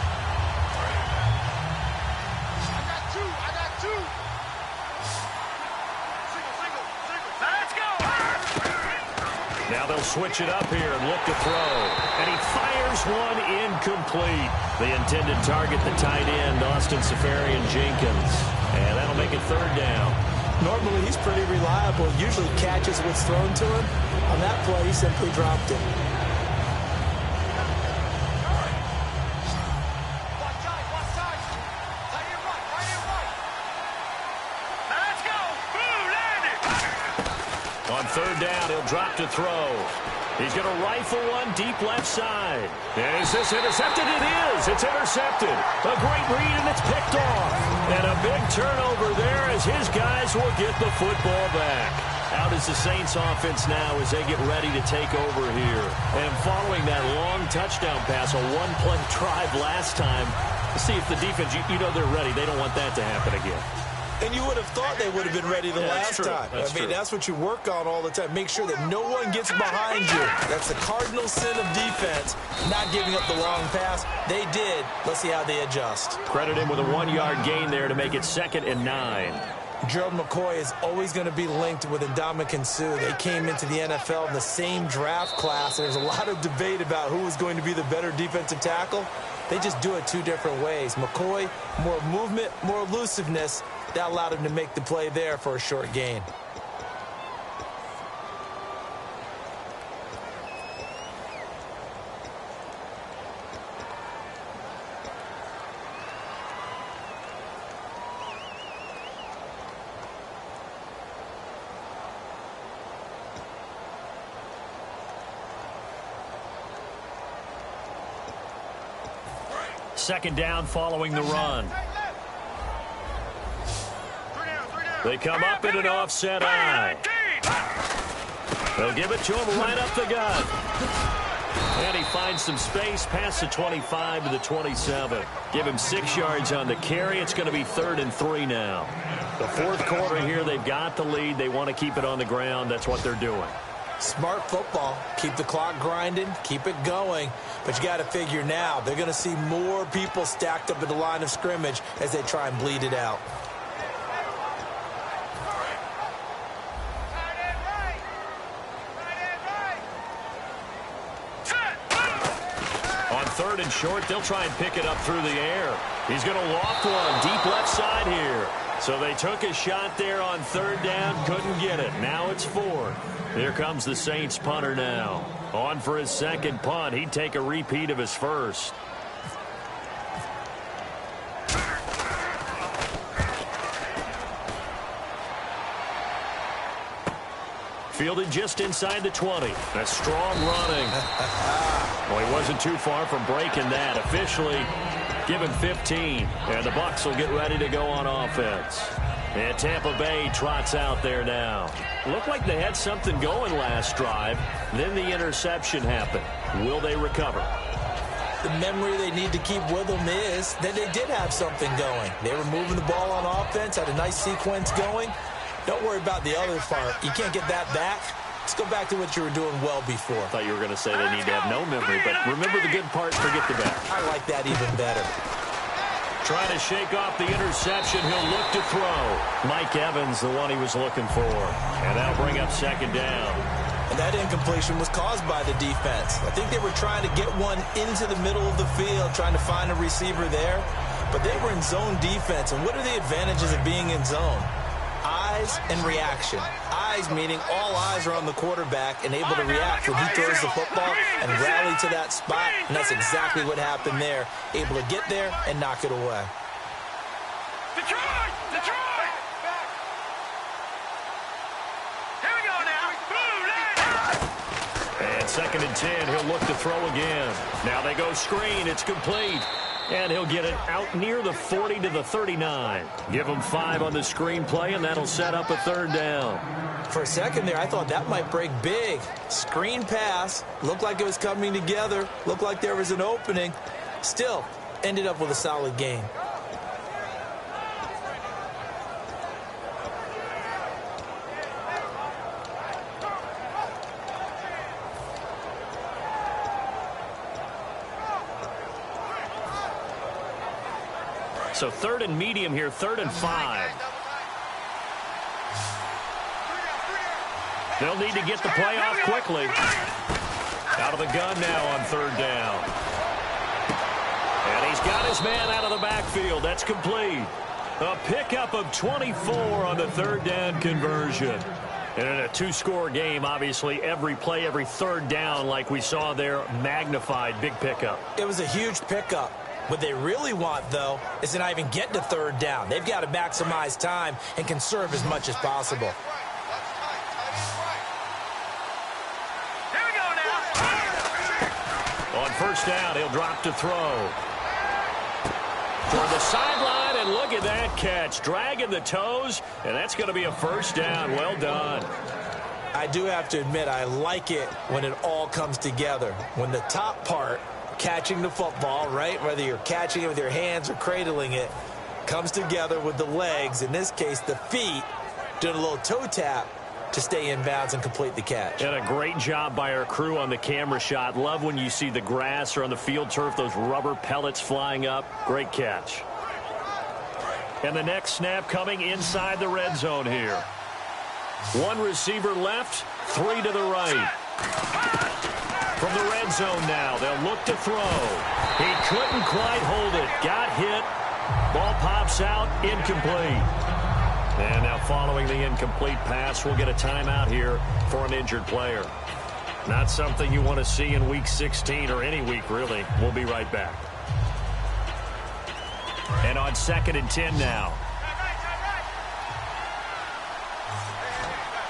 Now they'll switch it up here and look to throw. And he fires one incomplete. The intended target, the tight end, Austin Safarian-Jenkins. And that'll make it 3rd down. Normally, he's pretty reliable. Usually catches what's thrown to him. On that play, he simply dropped it. On 3rd down, he'll drop to throw. He's going to rifle one deep left side. And is this intercepted? It is. It's intercepted. A great read, and it's picked off. And a big turnover there as his guys will get the football back. Out is the Saints offense now as they get ready to take over here. And following that long touchdown pass, a one-play drive last time, to see if the defense, you know they're ready. They don't want that to happen again. And you would have thought they would have been ready the last time. That's what you work on all the time. Make sure that no one gets behind you. That's the cardinal sin of defense, not giving up the long pass. They did. Let's see how they adjust. Credit him with a 1-yard gain there to make it 2nd and 9. Gerald McCoy is always going to be linked with Ndamukong Suh. They came into the NFL in the same draft class. There's a lot of debate about who was going to be the better defensive tackle. They just do it 2 different ways. McCoy, more movement, more elusiveness. That allowed him to make the play there for a short gain. Second down following the run. They come up in an offset eye. They'll give it to him right up the gut. And he finds some space past the 25 to the 27. Give him 6 yards on the carry. It's going to be 3rd and 3 now. The fourth quarter here, they've got the lead. They want to keep it on the ground. That's what they're doing. Smart football. Keep the clock grinding. Keep it going. But you got to figure now, they're going to see more people stacked up at the line of scrimmage as they try and bleed it out. On 3rd and short, they'll try and pick it up through the air. He's going to loft one deep left side here. So they took a shot there on 3rd down, couldn't get it. Now it's 4th. Here comes the Saints punter now. On for his second punt. He'd take a repeat of his first. Fielded just inside the 20. That's strong running. Well, he wasn't too far from breaking that. Officially given 15. And the Bucs will get ready to go on offense. And Tampa Bay trots out there now. Looked like they had something going last drive. Then the interception happened. Will they recover? The memory they need to keep with them is that they did have something going. They were moving the ball on offense, had a nice sequence going. Don't worry about the other part. You can't get that back. Let's go back to what you were doing well before. I thought you were going to say they need to have no memory, but remember the good part, forget the bad. I like that even better. Trying to shake off the interception. He'll look to throw. Mike Evans, the one he was looking for. And that'll bring up 2nd down. And that incompletion was caused by the defense. I think they were trying to get one into the middle of the field, trying to find a receiver there. But they were in zone defense. And what are the advantages of being in zone? Eyes and reaction. Eyes meaning all eyes are on the quarterback and able to react when he throws the football and rally to that spot. And that's exactly what happened there. Able to get there and knock it away. Detroit! Detroit! Here we go now. And 2nd and 10. He'll look to throw again. Now they go screen. It's complete. And he'll get it out near the 40 to the 39. Give him 5 on the screen play, and that'll set up a 3rd down. For a second there, I thought that might break big. Screen pass. Looked like it was coming together. Looked like there was an opening. Still, ended up with a solid game. So 3rd and medium here, 3rd and 5. They'll need to get the play off quickly. Out of the gun now on 3rd down. And he's got his man out of the backfield. That's complete. A pickup of 24 on the 3rd down conversion. And in a 2-score game, obviously, every play, every 3rd down, like we saw there, magnified. Big pickup. It was a huge pickup. What they really want, though, is to not even get to 3rd down. They've got to maximize time and conserve as much as possible. Here we go now. On 1st down, he'll drop to throw. Toward the sideline, and look at that catch. Dragging the toes, and that's going to be a 1st down. Well done. I do have to admit, I like it when it all comes together. When the top part, catching the football, right, whether you're catching it with your hands or cradling it, comes together with the legs, in this case the feet, doing a little toe tap to stay in bounds and complete the catch. And a great job by our crew on the camera shot. Love when you see the grass or on the field turf, those rubber pellets flying up. Great catch. And the next snap coming inside the red zone here. 1 receiver left, 3 to the right. From the red zone now, they'll look to throw. He couldn't quite hold it. Got hit. Ball pops out, incomplete. And now following the incomplete pass, we'll get a timeout here for an injured player. Not something you want to see in Week 16 or any week, really. We'll be right back. And on 2nd and 10 now.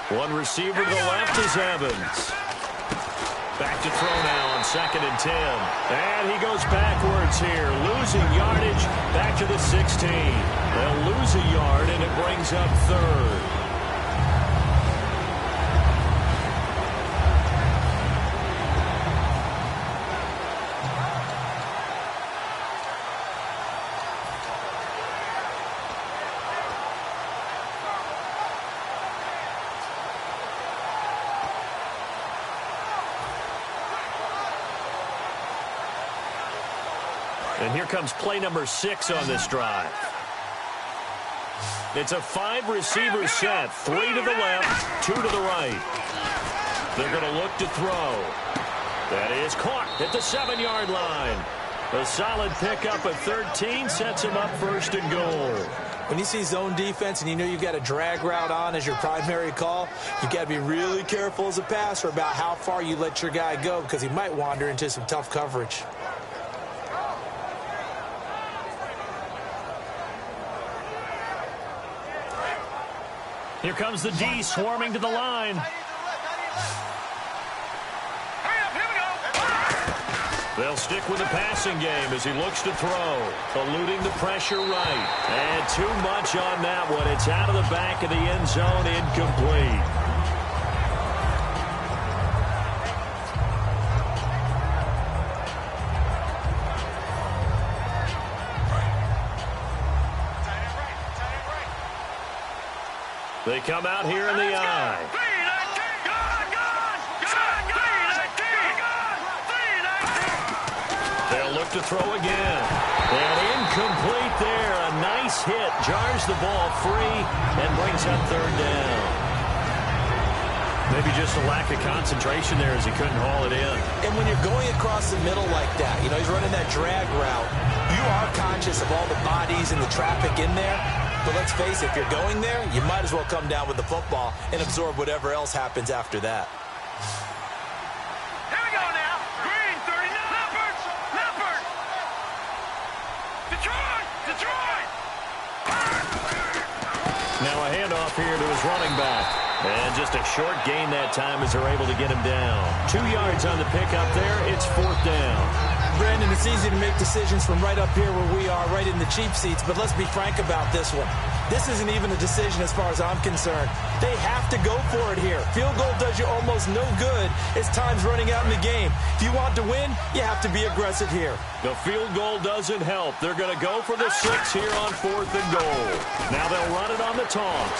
1 receiver to the left is Evans. Back to throw now on 2nd and 10. And he goes backwards here, losing yardage back to the 16. They'll lose a yard, and it brings up 3rd. And here comes play number 6 on this drive. It's a 5-receiver set. 3 to the left, 2 to the right. They're going to look to throw. That is caught at the 7-yard line. A solid pickup of 13 sets him up first and goal. When you see zone defense and you know you've got a drag route on as your primary call, you've got to be really careful as a passer about how far you let your guy go because he might wander into some tough coverage. Here comes the D swarming to the line. They'll stick with the passing game as he looks to throw. Eluding the pressure right. And too much on that one. It's out of the back of the end zone, incomplete. They come out here in the eye. They'll look to throw again. And incomplete there. A nice hit. Jars the ball free and brings up third down. Maybe just a lack of concentration there as he couldn't haul it in. And when you're going across the middle like that, you know, he's running that drag route, you are conscious of all the bodies and the traffic in there. But let's face it, if you're going there, you might as well come down with the football and absorb whatever else happens after that. Here we go now. Green, 39. Leopard. Detroit. Now a handoff here to his running back. And just a short gain that time as they're able to get him down. 2 yards on the pickup there. It's fourth down. Brandon, it's easy to make decisions from right up here where we are, right in the cheap seats, but let's be frank about this one. This isn't even a decision as far as I'm concerned. They have to go for it here. Field goal does you almost no good as time's running out in the game. If you want to win, you have to be aggressive here. The field goal doesn't help. They're going to go for the 6 here on fourth and goal. Now they'll run it on the toss.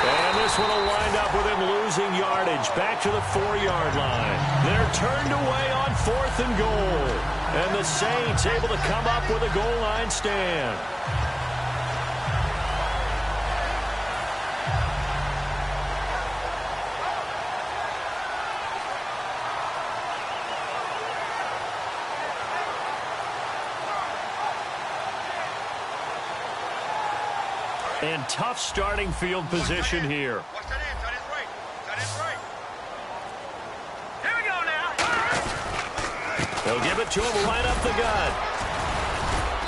And this one will wind up with him losing yardage back to the 4-yard line. They're turned away on fourth and goal. And the Saints able to come up with a goal line stand. And tough starting field position here. Watch that end. Tight end right. Here we go now. They'll give it to him right up the gut.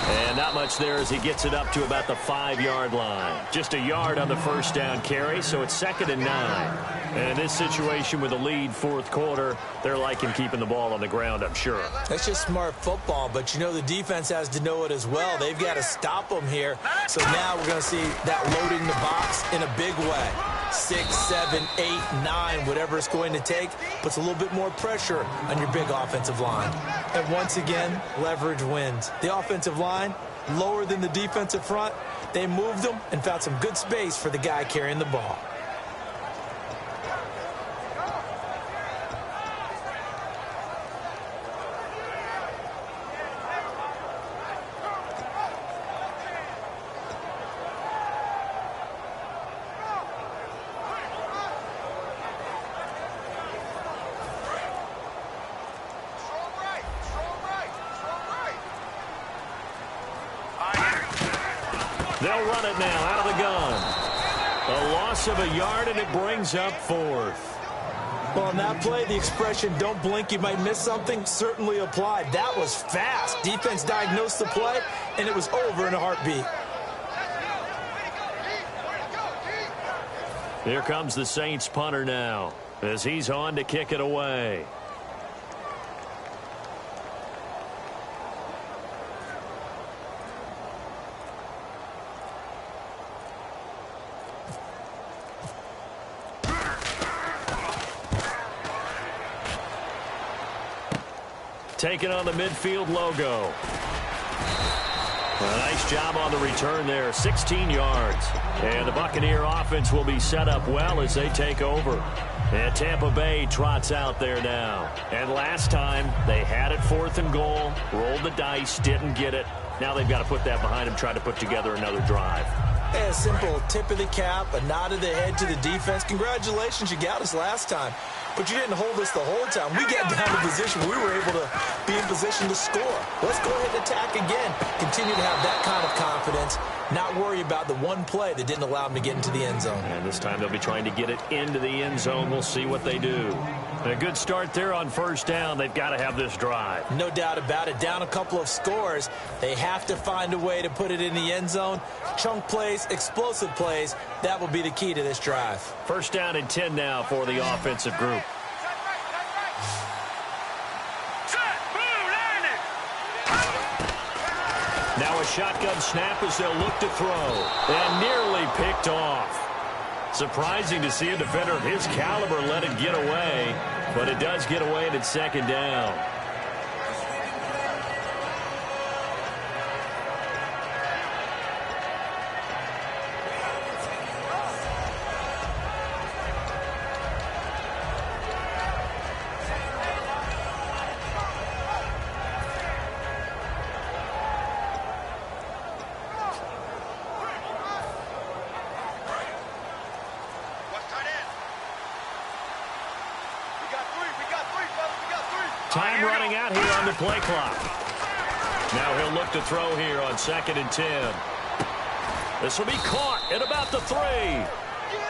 And not much there as he gets it up to about the 5-yard line. Just a yard on the first down carry, so it's 2nd and 9. And in this situation with a lead fourth quarter, they're liking keeping the ball on the ground, I'm sure. That's just smart football, but you know the defense has to know it as well. They've got to stop them here. So now we're going to see that loading the box in a big way. 6, 7, 8, 9, whatever it's going to take, puts a little bit more pressure on your big offensive line. And once again, leverage wins. The offensive line, lower than the defensive front, they moved them and found some good space for the guy carrying the ball. They'll run it now out of the gun. A loss of a yard, and it brings up fourth. Well, on that play, the expression, don't blink, you might miss something, certainly applied. That was fast. Defense diagnosed the play, and it was over in a heartbeat. Here comes the Saints punter now as he's on to kick it away. Taking on the midfield logo. Nice job on the return there, 16 yards. And the Buccaneer offense will be set up well as they take over. And Tampa Bay trots out there now. And last time, they had it 4th and goal, rolled the dice, didn't get it. Now they've got to put that behind them, try to put together another drive. A simple tip of the cap, a nod of the head to the defense. Congratulations, you got us last time. But you didn't hold us the whole time. We got down to position. We were able to be in position to score. Let's go ahead and attack again. Continue to have that kind of confidence. Not worry about the one play that didn't allow them to get into the end zone. And this time they'll be trying to get it into the end zone. We'll see what they do. A good start there on 1st down. They've got to have this drive. No doubt about it. Down a couple of scores. They have to find a way to put it in the end zone. Chunk plays, explosive plays. That will be the key to this drive. 1st down and 10 now for the offensive group. Now a shotgun snap as they'll look to throw. And nearly picked off. Surprising to see a defender of his caliber let it get away. But it does get away and it's 2nd down. Time running out here on the play clock. Now he'll look to throw here on 2nd and 10. This will be caught at about the 3.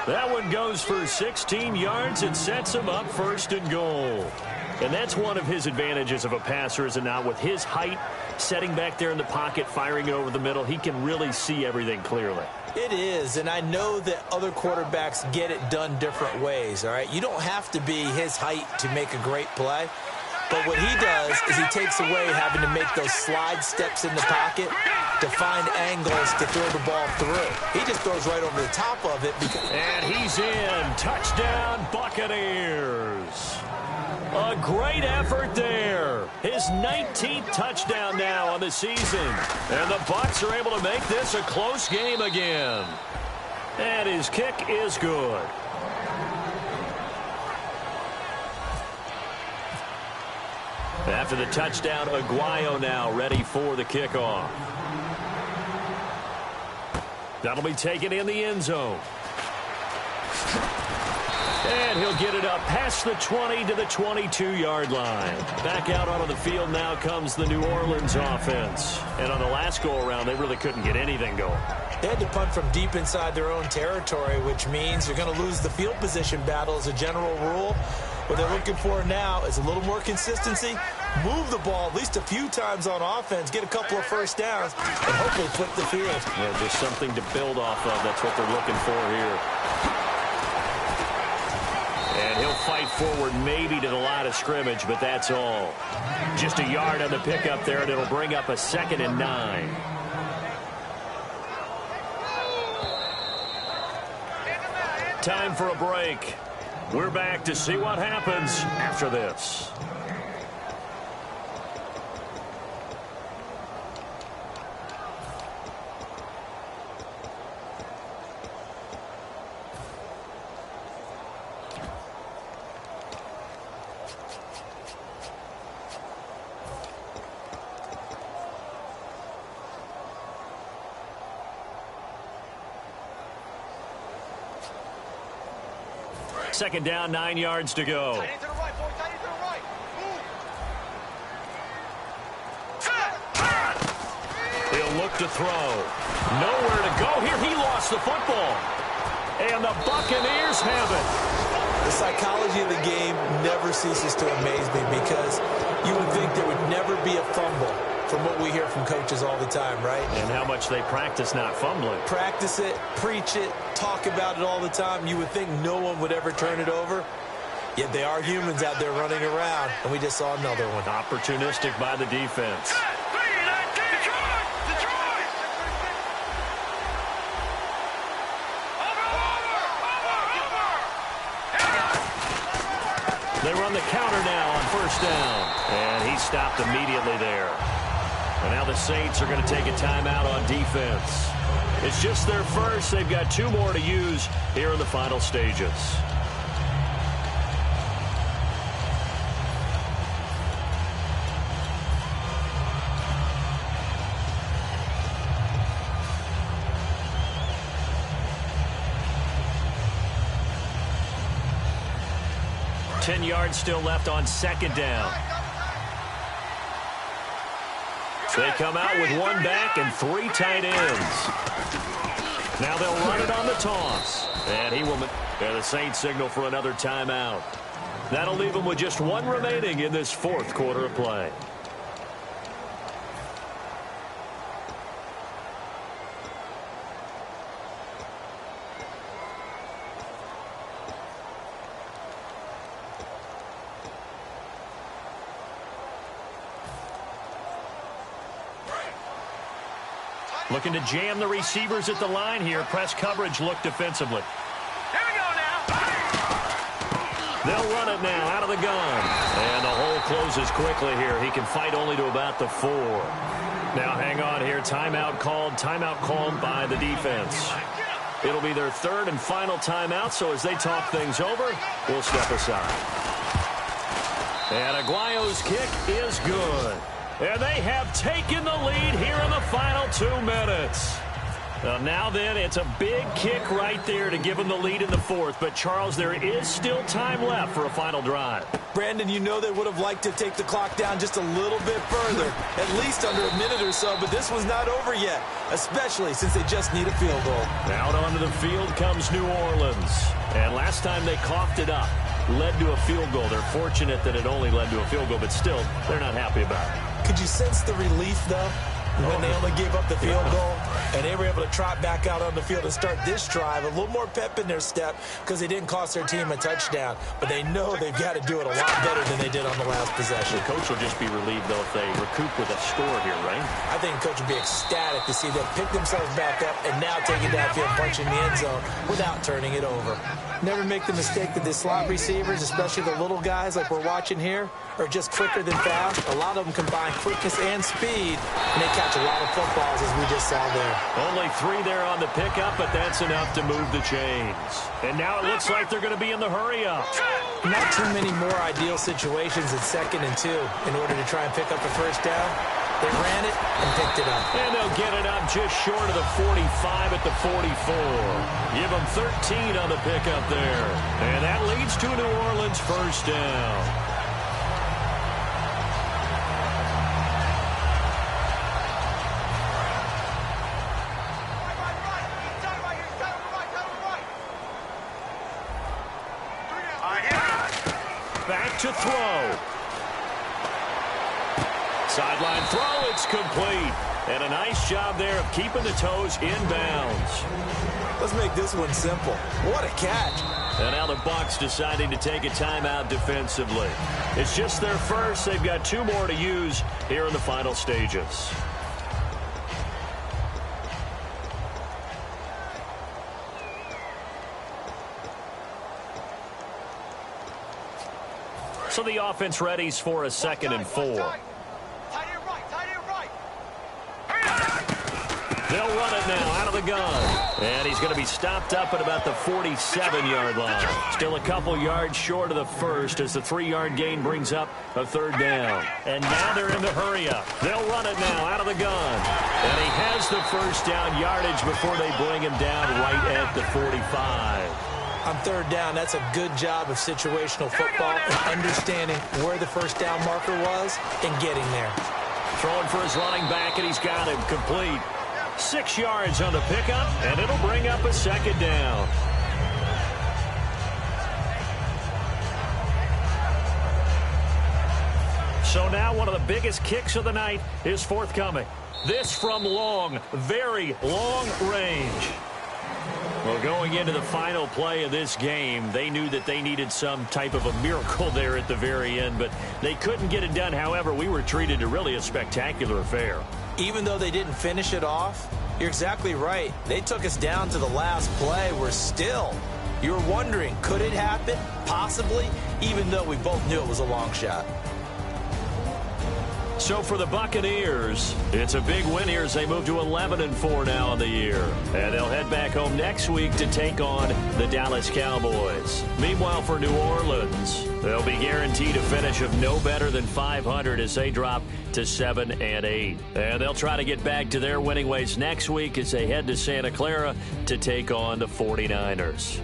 That one goes for 16 yards and sets him up 1st and goal. And that's one of his advantages of a passer, is it not? With his height, setting back there in the pocket, firing it over the middle, he can really see everything clearly. It is, and I know that other quarterbacks get it done different ways, all right? You don't have to be his height to make a great play. But what he does is he takes away having to make those slide steps in the pocket to find angles to throw the ball through. He just throws right over the top of it. And he's in. Touchdown, Buccaneers. A great effort there. His 19th touchdown now on the season. And the Bucs are able to make this a close game again. And his kick is good. After the touchdown, Aguayo now ready for the kickoff. That'll be taken in the end zone. And he'll get it up past the 20 to the 22-yard line. Back out onto the field now comes the New Orleans offense. And on the last go-around, they really couldn't get anything going. They had to punt from deep inside their own territory, which means you're going to lose the field position battle as a general rule. What they're looking for now is a little more consistency, move the ball at least a few times on offense, get a couple of 1st downs, and hopefully flip the field. Yeah, just something to build off of. That's what they're looking for here. And he'll fight forward maybe to the line of scrimmage, but that's all. Just a yard on the pickup there, and it'll bring up a 2nd and 9. Time for a break. We're back to see what happens after this. Second down, 9 yards to go. Tight end to the right, boy. Tight end to the right. Move. He'll look to throw. Nowhere to go here. He lost the football. And the Buccaneers have it. The psychology of the game never ceases to amaze me because you would think there would never be a fumble from what we hear from coaches all the time, right? And how much they practice not fumbling. Practice it, preach it, talk about it all the time. You would think no one would ever turn it over. Yet they are humans out there running around, and we just saw another one. Opportunistic by the defense. They run the counter now on 1st down. And he stopped immediately there. And now the Saints are going to take a timeout on defense. It's just their first. They've got 2 more to use here in the final stages. Ten yards still left on second down. They come out with 1 back and 3 tight ends. Now they'll run it on the toss. And he will. And the Saints signal for another timeout. That'll leave them with just 1 remaining in this 4th quarter of play. Looking to jam the receivers at the line here. Press coverage look defensively. Here we go now. They'll run it now out of the gun. And the hole closes quickly here. He can fight only to about the 4. Now hang on here. Timeout called by the defense. It'll be their 3rd and final timeout, so as they talk things over, we'll step aside. And Aguayo's kick is good. And they have taken the lead here in the final 2 minutes. Now then, it's a big kick right there to give them the lead in the 4th. But, Charles, there is still time left for a final drive. Brandon, you know they would have liked to take the clock down just a little bit further, at least under a minute or so. But this one's not over yet, especially since they just need a field goal. Out onto the field comes New Orleans. And last time they coughed it up, led to a field goal. They're fortunate that it only led to a field goal, but still, they're not happy about it. Could you sense the relief, though, when they only gave up the field goal and they were able to trot back out on the field and start this drive? A little more pep in their step because they didn't cost their team a touchdown. But they know they've got to do it a lot better than they did on the last possession. The coach will just be relieved, though, if they recoup with a score here, right? I think the coach will be ecstatic to see them pick themselves back up and now take it downfield, punching the end zone without turning it over. Never make the mistake that the slot receivers, especially the little guys like we're watching here, are just quicker than fast. A lot of them combine quickness and speed, and they catch a lot of footballs, as we just saw there. Only 3 there on the pickup, but that's enough to move the chains. And now it looks like they're going to be in the hurry-up. Not too many more ideal situations in 2nd and 2 in order to try and pick up a first down. They ran it and picked it up. And they'll get it up just short of the 45 at the 44. Give them 13 on the pickup there. And that leads to New Orleans first down. Back to throw. Sideline throw, it's complete. And a nice job there of keeping the toes in bounds. Let's make this one simple. What a catch. And now the Bucs deciding to take a timeout defensively. It's just their first. They've got 2 more to use here in the final stages. So the offense readies for a 2nd and 4. They'll run it now out of the gun. And he's going to be stopped up at about the 47-yard line. Still a couple yards short of the first as the 3-yard gain brings up a 3rd down. And now they're in the hurry-up. They'll run it now out of the gun. And he has the first down yardage before they bring him down right at the 45. On 3rd down, that's a good job of situational football and understanding where the first down marker was and getting there. Throwing for his running back, and he's got him complete. 6 yards on the pickup, and it'll bring up a 2nd down. So now one of the biggest kicks of the night is forthcoming. This from long, very long range. Well, going into the final play of this game, they knew that they needed some type of a miracle there at the very end, but they couldn't get it done. However, we were treated to really a spectacular affair. Even though they didn't finish it off, you're exactly right. They took us down to the last play. We're still. You're wondering, could it happen? Possibly, even though we both knew it was a long shot. So for the Buccaneers, it's a big win here as they move to 11-4 now in the year. And they'll head back home next week to take on the Dallas Cowboys. Meanwhile, for New Orleans, they'll be guaranteed a finish of no better than 500 as they drop to 7-8. And they'll try to get back to their winning ways next week as they head to Santa Clara to take on the 49ers.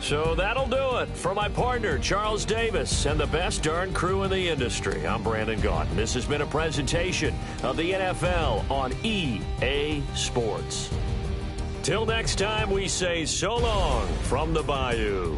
So that'll do it. For my partner, Charles Davis, and the best darn crew in the industry, I'm Brandon Gaudin. This has been a presentation of the NFL on EA Sports. Till next time, we say so long from the Bayou.